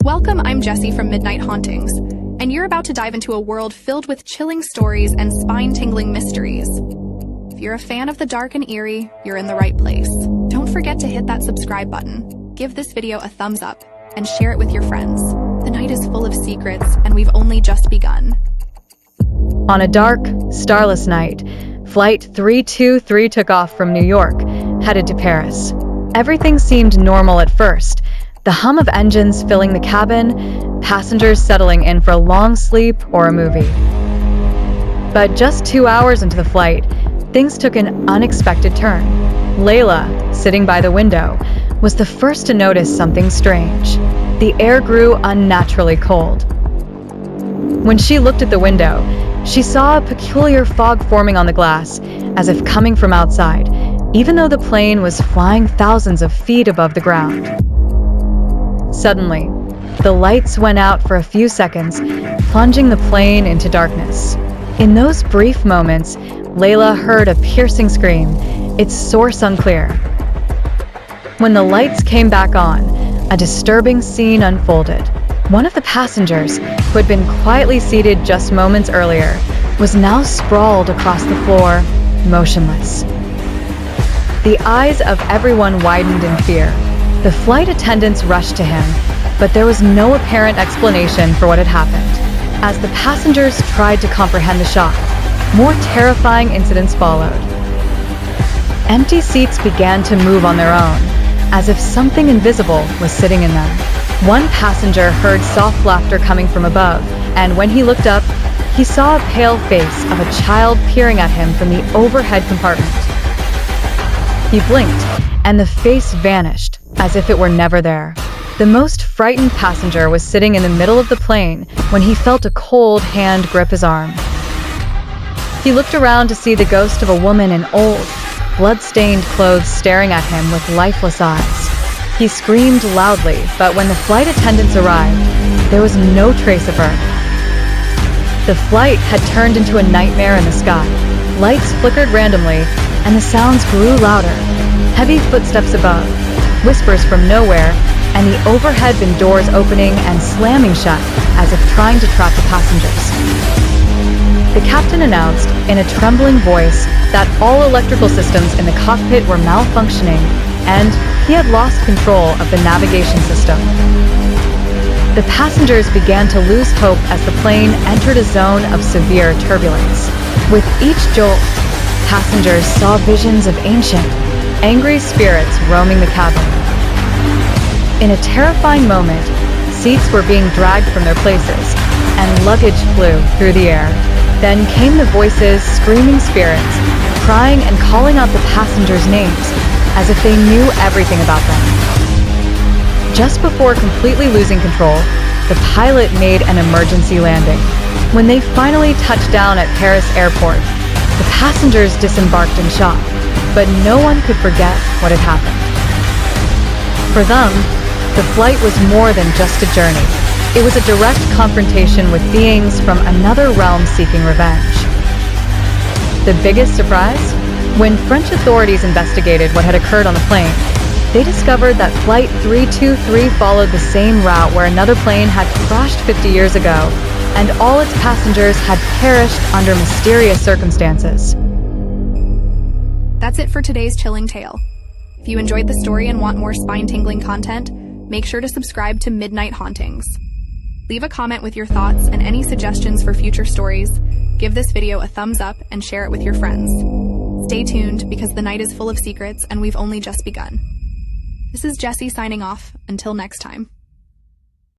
Welcome, I'm Jessie from Midnight Hauntings, and you're about to dive into a world filled with chilling stories and spine-tingling mysteries. If you're a fan of the dark and eerie, you're in the right place. Don't forget to hit that subscribe button, give this video a thumbs up, and share it with your friends. The night is full of secrets, and we've only just begun. On a dark, starless night, Flight 323 took off from New York, headed to Paris. Everything seemed normal at first. The hum of engines filling the cabin, passengers settling in for a long sleep or a movie. But just 2 hours into the flight, things took an unexpected turn. Layla, sitting by the window, was the first to notice something strange. The air grew unnaturally cold. When she looked at the window, she saw a peculiar fog forming on the glass, as if coming from outside, even though the plane was flying thousands of feet above the ground. Suddenly, the lights went out for a few seconds, plunging the plane into darkness. In those brief moments, Layla heard a piercing scream, its source unclear. When the lights came back on, a disturbing scene unfolded. One of the passengers, who had been quietly seated just moments earlier, was now sprawled across the floor, motionless. The eyes of everyone widened in fear. The flight attendants rushed to him, but there was no apparent explanation for what had happened. As the passengers tried to comprehend the shock, more terrifying incidents followed. Empty seats began to move on their own, as if something invisible was sitting in them. One passenger heard soft laughter coming from above, and when he looked up, he saw a pale face of a child peering at him from the overhead compartment. He blinked, and the face vanished, as if it were never there. The most frightened passenger was sitting in the middle of the plane when he felt a cold hand grip his arm. He looked around to see the ghost of a woman in old, blood-stained clothes staring at him with lifeless eyes. He screamed loudly, but when the flight attendants arrived, there was no trace of her. The flight had turned into a nightmare in the sky. Lights flickered randomly, and the sounds grew louder. Heavy footsteps above, whispers from nowhere, and the overhead bin doors opening and slamming shut as if trying to trap the passengers. The captain announced, in a trembling voice, that all electrical systems in the cockpit were malfunctioning, and he had lost control of the navigation system. The passengers began to lose hope as the plane entered a zone of severe turbulence. With each jolt, passengers saw visions of ancient, angry spirits roaming the cabin. In a terrifying moment, seats were being dragged from their places, and luggage flew through the air. Then came the voices, screaming spirits, crying and calling out the passengers' names, as if they knew everything about them. Just before completely losing control, the pilot made an emergency landing. When they finally touched down at Paris airport, the passengers disembarked in shock, but no one could forget what had happened. For them, the flight was more than just a journey. It was a direct confrontation with beings from another realm seeking revenge. The biggest surprise? When French authorities investigated what had occurred on the plane, they discovered that Flight 323 followed the same route where another plane had crashed 50 years ago, and all its passengers had perished under mysterious circumstances. That's it for today's chilling tale. If you enjoyed the story and want more spine-tingling content, make sure to subscribe to Midnight Hauntings. Leave a comment with your thoughts and any suggestions for future stories. Give this video a thumbs up and share it with your friends. Stay tuned because the night is full of secrets and we've only just begun. This is Jessie signing off. Until next time.